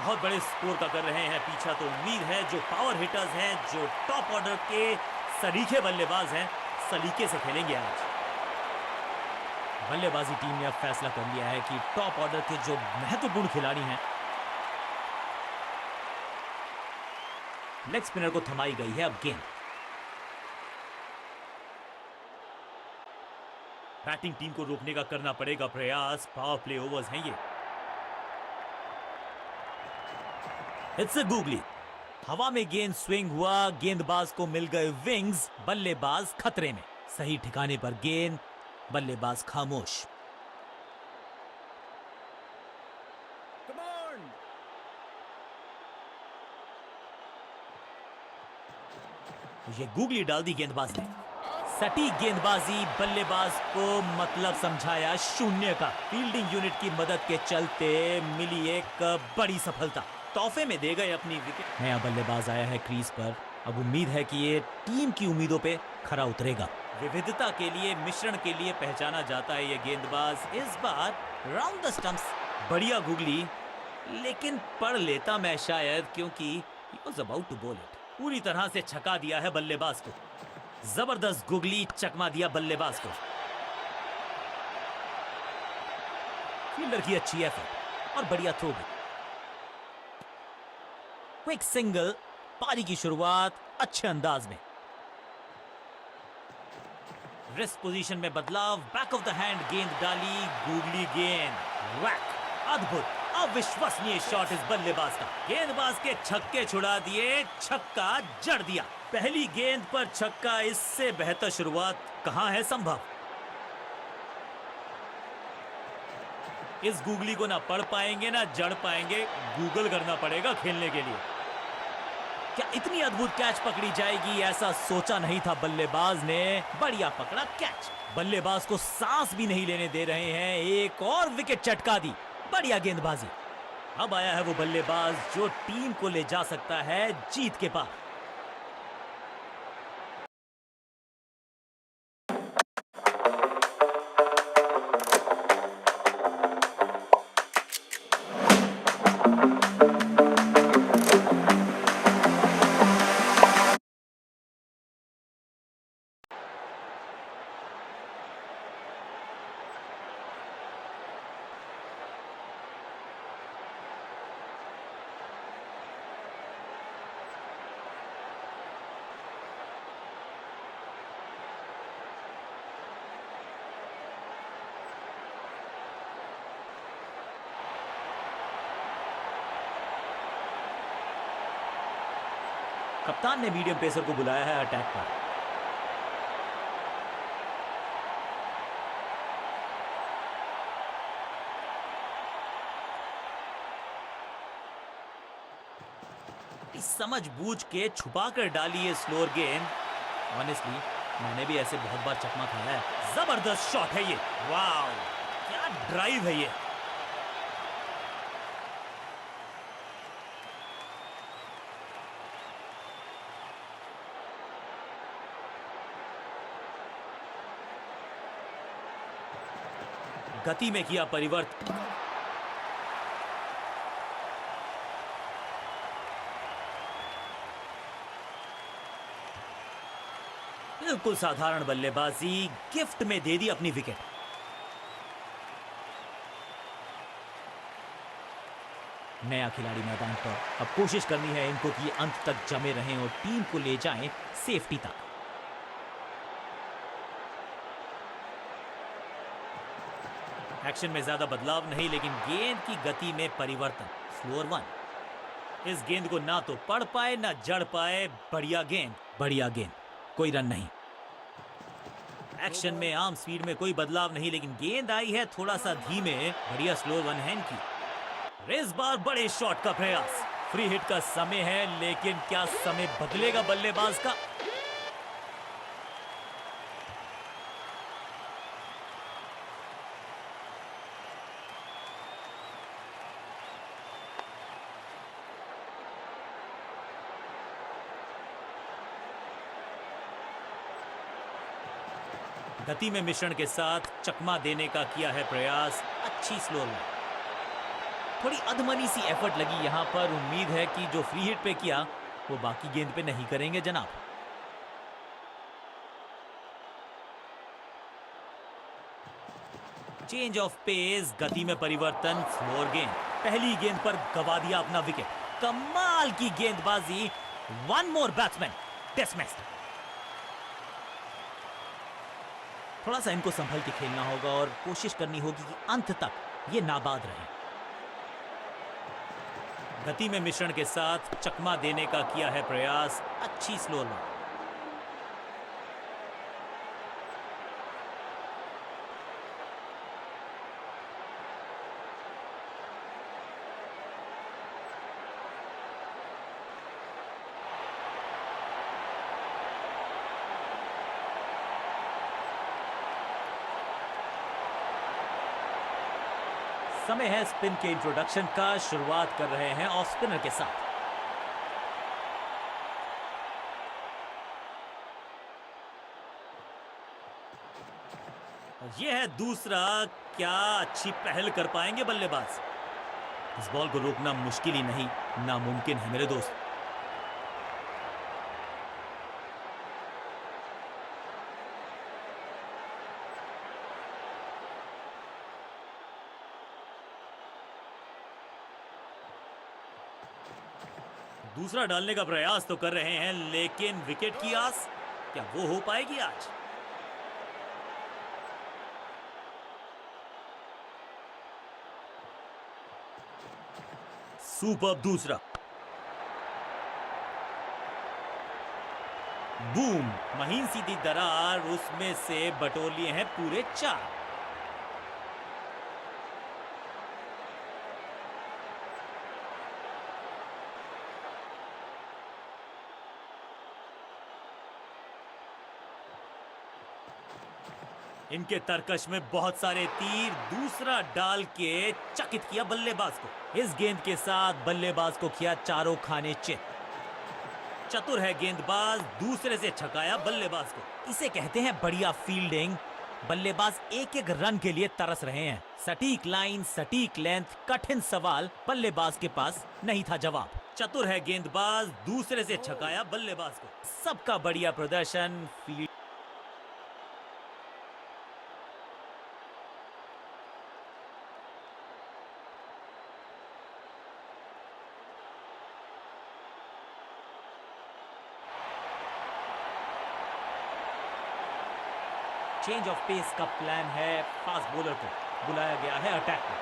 बहुत बड़े स्कोर का कर रहे हैं पीछा, तो उम्मीद है जो पावर हिटर्स हैं, जो टॉप ऑर्डर के सलीखे बल्लेबाज हैं, सलीके से खेलेंगे आज। बल्लेबाजी टीम ने अब फैसला कर लिया है कि टॉप ऑर्डर के जो महत्वपूर्ण खिलाड़ी हैं, लेग स्पिनर को थमाई गई है अब गेंद। बैटिंग टीम को रोकने का करना पड़ेगा प्रयास, पावर प्ले ओवर्स हैं ये। It's a googly. हवा में गेंद स्विंग हुआ, गेंदबाज को मिल गए विंग्स, बल्लेबाज खतरे में। सही ठिकाने पर गेंद, बल्लेबाज खामोश। ये गूगली डाल दी गेंदबाज ने। सटीक गेंदबाजी, बल्लेबाज को मतलब समझाया शून्य का। फील्डिंग यूनिट की मदद के चलते मिली एक बड़ी सफलता। तोहफे में दे गए अपनी विकेट। नया बल्लेबाज आया है क्रीज पर। अब उम्मीद है कि ये टीम की उम्मीदों पे खरा उतरेगा। विविधता के लिए, मिश्रण के लिए पहचाना जाता है ये गेंदबाज। इस बार राउंड द स्टंप्स। बढ़िया गूगली, लेकिन पढ़ लेता मैं शायद, क्योंकि he was about to bowl it। पूरी तरह से छका दिया है बल्लेबाज को। जबरदस्त गुगली, चकमा दिया बल्लेबाज को। फील्डर की अच्छी एफर्ट और बढ़िया थ्रो भी। क्विक सिंगल, पारी की शुरुआत अच्छे अंदाज में। रिस्ट पोजीशन में बदलाव, बैक ऑफ द हैंड गेंद डाली, गूगली गेंद, वैक। अद्भुत, अविश्वसनीय शॉट इस बल्लेबाज का। गेंदबाज के छक्के छुड़ा दिए, छक्का जड़ दिया। पहली गेंद पर छक्का, इससे बेहतर शुरुआत कहां है संभव। इस गूगली को ना पढ़ पाएंगे ना जड़ पाएंगे, गूगल करना पड़ेगा खेलने के लिए। क्या इतनी अद्भुत कैच पकड़ी जाएगी, ऐसा सोचा नहीं था बल्लेबाज ने। बढ़िया पकड़ा कैच, बल्लेबाज को सांस भी नहीं लेने दे रहे हैं। एक और विकेट चटका दी, बढ़िया गेंदबाजी। अब आया है वो बल्लेबाज जो टीम को ले जा सकता है जीत के पार। कप्तान ने मीडियम पेसर को बुलाया है अटैक पर। समझ बूझ के छुपा कर डाली है स्लोअर गेंद। ऑनेस्टली मैंने भी ऐसे बहुत बार चकमा खाया है। जबरदस्त शॉट है ये, वाव क्या ड्राइव है ये। गति में किया परिवर्तन। बिल्कुल साधारण बल्लेबाजी, गिफ्ट में दे दी अपनी विकेट। नया खिलाड़ी मैदान पर, अब कोशिश करनी है इनको कि अंत तक जमे रहें और टीम को ले जाएं सेफ्टी तक। एक्शन में ज्यादा बदलाव नहीं, लेकिन गेंद की गति में परिवर्तन। Slower one. इस गेंद को ना तो पढ़ पाए ना जड़ पाए। बढ़िया गेंद, बढ़िया गेंद, कोई रन नहीं। एक्शन में आम स्पीड में कोई बदलाव नहीं, लेकिन गेंद आई है थोड़ा सा धीमे। बढ़िया स्लो वन हैंड की। इस बार बड़े शॉट का प्रयास। फ्री हिट का समय है, लेकिन क्या समय बदलेगा बल्लेबाज का। गति में मिश्रण के साथ चकमा देने का किया है प्रयास। अच्छी स्लो वन। थोड़ी अधमनी सी एफर्ट लगी यहां पर। उम्मीद है कि जो फ्री हिट पे किया वो बाकी गेंद पे नहीं करेंगे जनाब। चेंज ऑफ पेस, गति में परिवर्तन, फ्लोर गेंद। पहली गेंद पर गवा दिया अपना विकेट। कमाल की गेंदबाजी। One more batsman dismissed. थोड़ा सा इनको संभल के खेलना होगा और कोशिश करनी होगी कि अंत तक ये नाबाद रहे। गति में मिश्रण के साथ चकमा देने का किया है प्रयास। अच्छी स्लो लॉ। समय है स्पिन के इंट्रोडक्शन का। शुरुआत कर रहे हैं ऑफ स्पिनर के साथ। यह है दूसरा। क्या अच्छी पहल कर पाएंगे बल्लेबाज। इस बॉल को रोकना मुश्किल ही नहीं, नामुमकिन है मेरे दोस्त। दूसरा डालने का प्रयास तो कर रहे हैं, लेकिन विकेट की आस क्या वो हो पाएगी आज। सुपर दूसरा। बूम, महीन सीधी दरार, उसमें से बटोर लिए हैं पूरे 4। इनके तरकश में बहुत सारे तीर। दूसरा डाल के चकित किया बल्लेबाज को। इस गेंद के साथ बल्लेबाज को किया चारों खाने चित। चतुर है गेंदबाज, दूसरे से छकाया बल्लेबाज को। इसे कहते हैं बढ़िया फील्डिंग। बल्लेबाज एक एक रन के लिए तरस रहे हैं। सटीक लाइन, सटीक लेंथ, कठिन सवाल, बल्लेबाज के पास नहीं था जवाब। चतुर है गेंदबाज, दूसरे से छकाया बल्लेबाज को। सबका बढ़िया प्रदर्शन। फील्ड चेंज ऑफ पेस का प्लान है। फास्ट बॉलर को बुलाया गया है अटैक में।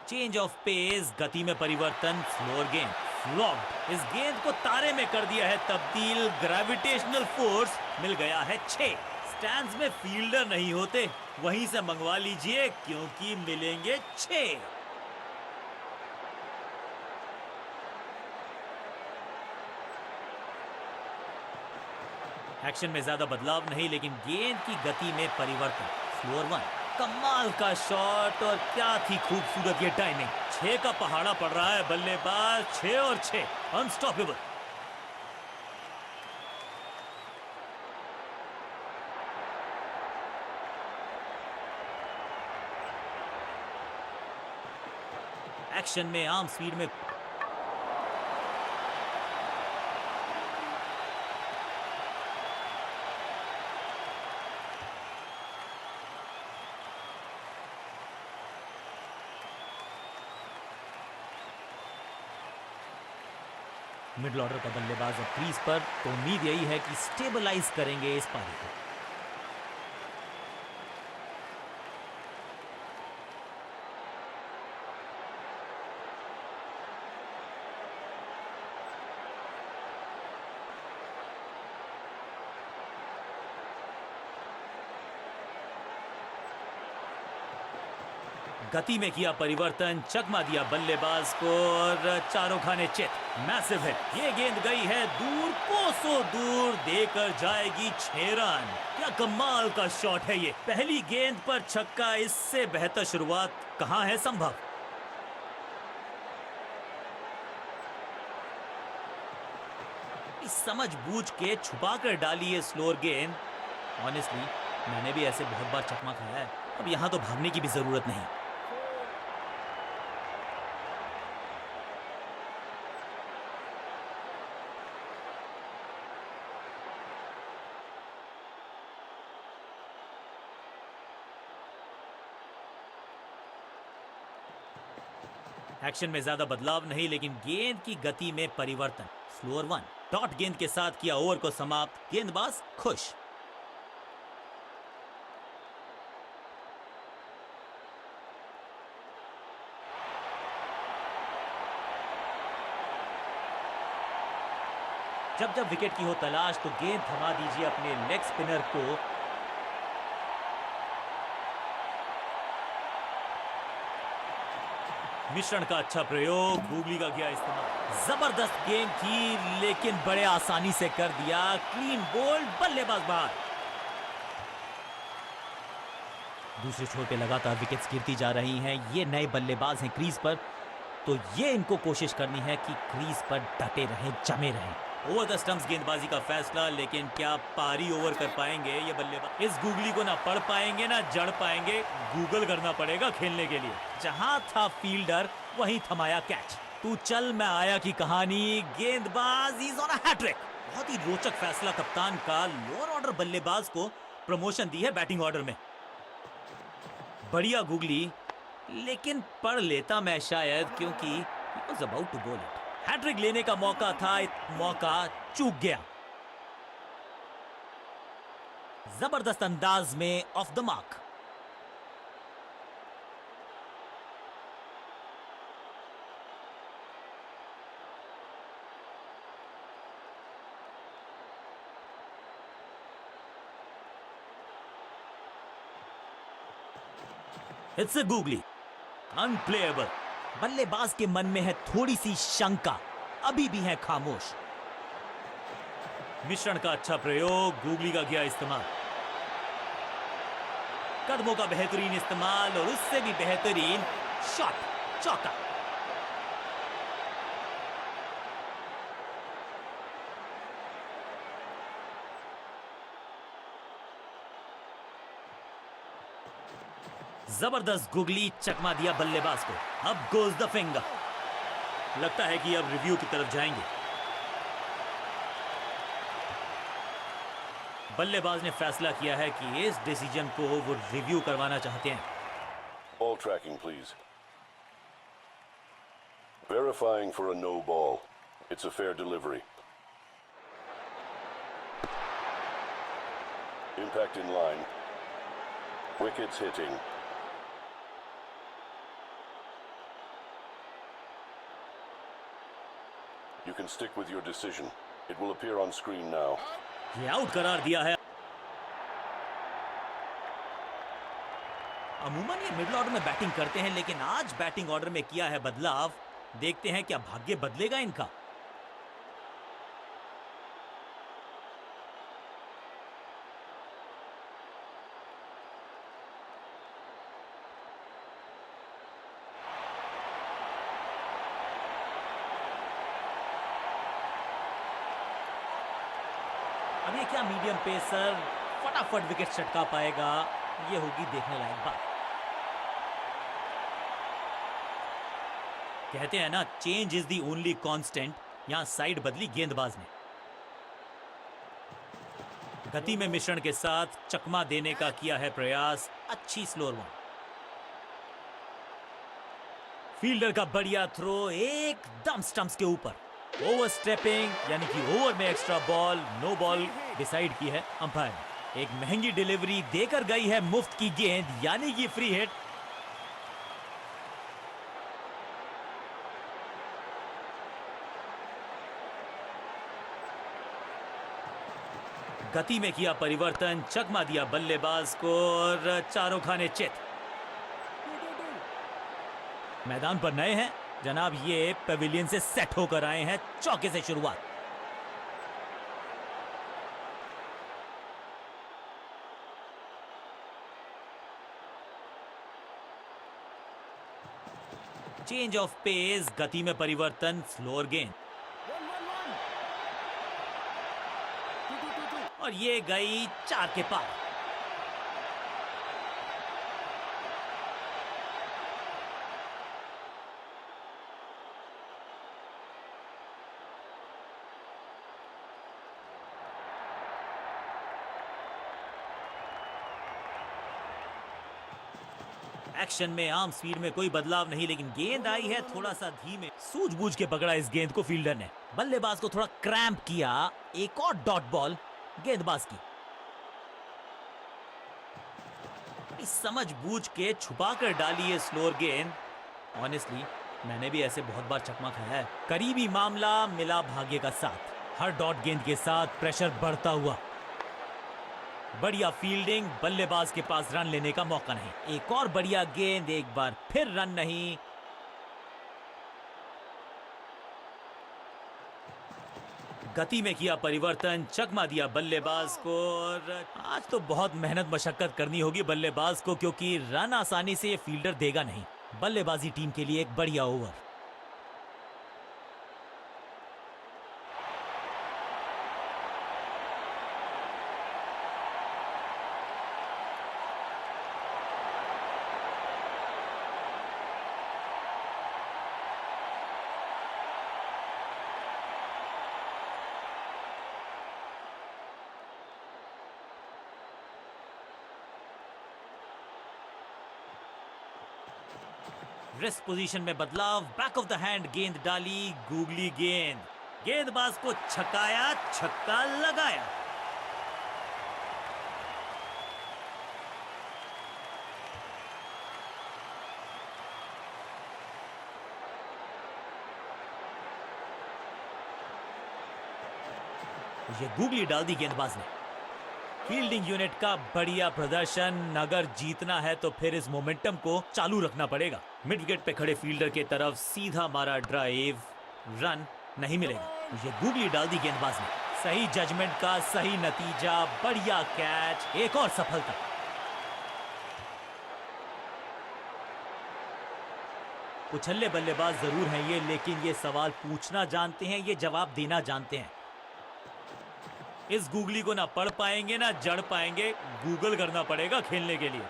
चेंज ऑफ पेस, गति में परिवर्तन, फ्लोर गेंद। फ्लॉग्ड। इस गेंद को तारे में कर दिया है तब्दील। ग्रेविटेशनल फोर्स मिल गया है 6। स्टैंड्स में फील्डर नहीं होते, वहीं से मंगवा लीजिए क्योंकि मिलेंगे 6। एक्शन में ज्यादा बदलाव नहीं, लेकिन गेंद की गति में परिवर्तन। फ्लोर 1। कमाल का शॉट और क्या थी खूबसूरत ये टाइमिंग। 6 का पहाड़ा पड़ रहा है बल्लेबाज। 6 और 6 अनस्टॉपेबल। एक्शन में आर्म स्पीड में मिडिल ऑर्डर का बल्लेबाज अब क्रीज पर, तो उम्मीद यही है कि स्टेबलाइज करेंगे इस पारी को। गति में किया परिवर्तन, चकमा दिया बल्लेबाज को और चारों खाने चित। मैसिव है। ये गेंद गई है दूर, कोसों दूर, देकर जाएगी 6 रन। क्या कमाल का शॉट है ये। पहली गेंद पर छक्का, इससे बेहतर शुरुआत कहां है संभव। समझबूझ के छुपा कर डाली है स्लोअर गेंद। ऑनेस्टली मैंने भी ऐसे बहुत बार चकमा खाया है। अब यहां तो भागने की भी जरूरत नहीं। एक्शन में ज्यादा बदलाव नहीं, लेकिन गेंद की गति में परिवर्तन। स्लोअर वन, डॉट गेंद के साथ किया ओवर को समाप्त। गेंदबाज खुश। जब जब विकेट की हो तलाश तो गेंद थमा दीजिए अपने लेग स्पिनर को। मिश्रण का अच्छा प्रयोग, गूगली का किया इस्तेमाल। जबरदस्त गेंद थी लेकिन बड़े आसानी से कर दिया। क्लीन बोल्ड, बल्लेबाज बाहर। दूसरे छोर पे लगातार विकेट्स गिरती जा रही हैं। ये नए बल्लेबाज हैं क्रीज पर, तो ये इनको कोशिश करनी है कि क्रीज पर डटे रहें, जमे रहें। ओवर द स्टंप्स गेंदबाजी का फैसला, लेकिन क्या पारी ओवर कर पाएंगे ये बल्लेबाज? इस गूगली को ना पढ़ पाएंगे ना जड़ पाएंगे। गूगल करना पड़ेगा खेलने के लिए। जहां था फील्डर वहीं थमाया कैच। तू चल मैं आया की कहानी। गेंदबाज इज ऑन अ हैट्रिक। बहुत ही रोचक फैसला कप्तान का। लोअर ऑर्डर बल्लेबाज को प्रमोशन दी है बैटिंग ऑर्डर में। बढ़िया गूगली, लेकिन पढ़ लेता मैं शायद, क्योंकि he was about to bowl it. Hat trick लेने का मौका था, मौका चूक गया। जबरदस्त अंदाज में of the mark. It's a googly, unplayable. बल्लेबाज के मन में है थोड़ी सी शंका, अभी भी है खामोश। मिश्रण का अच्छा प्रयोग, गूगली का किया इस्तेमाल। कदमों का बेहतरीन इस्तेमाल और उससे भी बेहतरीन शॉट, चौका। जबरदस्त गुगली, चकमा दिया बल्लेबाज को। अब गोज द फिंगर। लगता है कि अब रिव्यू की तरफ जाएंगे। बल्लेबाज ने फैसला किया है कि इस डिसीजन को वो रिव्यू करवाना चाहते हैं। Ball tracking, please. Verifying for a no ball. It's a fair delivery. Impact in line. Wickets hitting. You can stick with your decision. It will appear on screen now. ये out करार दिया है। अमूमन ये middle order में batting करते हैं, लेकिन आज बैटिंग ऑर्डर में किया है बदलाव। देखते हैं क्या भाग्य बदलेगा इनका। अब ये क्या मीडियम पेसर फटाफट विकेट चटका पाएगा, ये होगी देखने लायक बात। कहते हैं ना, change is the only constant. यहां साइड बदली गेंदबाज ने। गति में मिश्रण के साथ चकमा देने का किया है प्रयास। अच्छी स्लोअर वन। फील्डर का बढ़िया थ्रो एकदम स्टंप्स के ऊपर। ओवर स्टेपिंग, यानी कि ओवर में extra ball, no ball decide की है अंपायर ने। एक महंगी डिलीवरी देकर गई है मुफ्त की गेंद, यानी कि फ्री हिट। गति में किया परिवर्तन, चकमा दिया बल्लेबाज को और चारों खाने चित। मैदान पर नए हैं जनाब, ये पेविलियन से सेट होकर आए हैं। चौके से शुरुआत। चेंज ऑफ पेस, गति में परिवर्तन, स्लोअर गेंद। और ये गई 4 के पार। एक्शन में आम स्पीड में कोई बदलाव नहीं, लेकिन गेंद आई है थोड़ा सा धीमे। सूझबूझ के पकड़ा इस गेंद को फील्डर ने। बल्लेबाज को थोड़ा क्रैम्प किया। एक और डॉट बॉल गेंदबाज की। समझ बूझ के छुपा कर डाली है स्लोअर गेंद। ऑनेस्टली मैंने भी ऐसे बहुत बार चकमा खाया है। करीबी मामला, मिला भाग्य का साथ। हर डॉट गेंद के साथ प्रेशर बढ़ता हुआ। बढ़िया फील्डिंग, बल्लेबाज के पास रन लेने का मौका नहीं। एक और बढ़िया गेंद, एक बार फिर रन नहीं। गति में किया परिवर्तन, चकमा दिया बल्लेबाज को। और आज तो बहुत मेहनत मशक्कत करनी होगी बल्लेबाज को, क्योंकि रन आसानी से ये फील्डर देगा नहीं। बल्लेबाजी टीम के लिए एक बढ़िया ओवर। रेस्ट पोजीशन में बदलाव, बैक ऑफ द हैंड गेंद डाली, गूगली गेंद। गेंदबाज को छकाया, छक्का लगाया। ये गूगली डाल दी गेंदबाज ने। फील्डिंग यूनिट का बढ़िया प्रदर्शन। अगर जीतना है तो फिर इस मोमेंटम को चालू रखना पड़ेगा। मिड विकेट पे खड़े फील्डर के तरफ सीधा मारा ड्राइव, रन नहीं मिलेगा। ये गूगली डाल दी गेंदबाज ने। सही जजमेंट का सही नतीजा, बढ़िया कैच, एक और सफलता। उछल्ले बल्लेबाज जरूर हैं ये, लेकिन ये सवाल पूछना जानते हैं, ये जवाब देना जानते हैं। इस गूगली को ना पढ़ पाएंगे ना जड़ पाएंगे, गूगल करना पड़ेगा खेलने के लिए।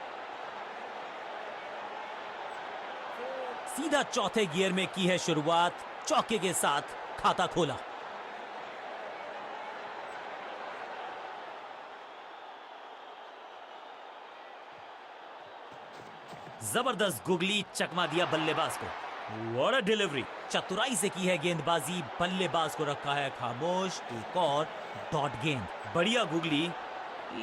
सीधा चौथे गियर में की है शुरुआत, चौके के साथ खाता खोला। जबरदस्त गुगली, चकमा दिया बल्लेबाज को। What a delivery. चतुराई से की है गेंदबाजी, बल्लेबाज को रखा है खामोश। एक और डॉट गेंद, बढ़िया गुगली,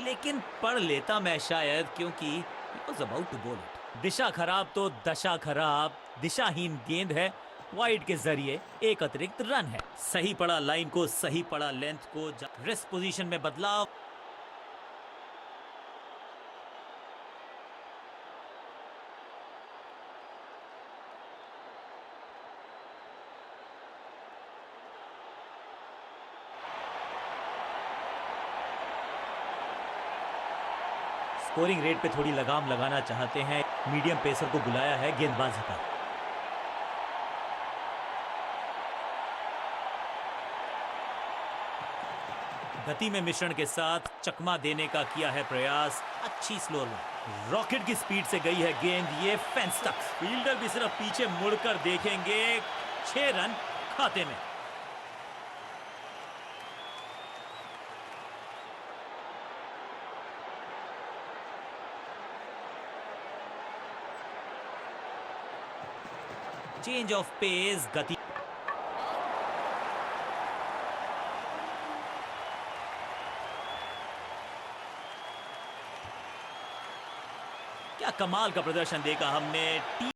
लेकिन पढ़ लेता मैं शायद, क्योंकि he was about to bowl it। दिशा खराब तो दशा खराब। दिशाहीन गेंद है, वाइड के जरिए एक अतिरिक्त रन है। सही पड़ा लाइन को, सही पड़ा लेंथ को। रेस्ट पोजीशन में बदलाव। स्कोरिंग रेट पे थोड़ी लगाम लगाना चाहते हैं, मीडियम पेसर को बुलाया है गेंदबाजी का। गति में मिश्रण के साथ चकमा देने का किया है प्रयास। अच्छी स्लो रॉकेट की स्पीड से गई है गेंद, ये फेंस तक। फील्डर भी सिर्फ पीछे मुड़कर देखेंगे। 6 रन खाते में। चेंज ऑफ पेस, गति। क्या कमाल का प्रदर्शन देखा हमने।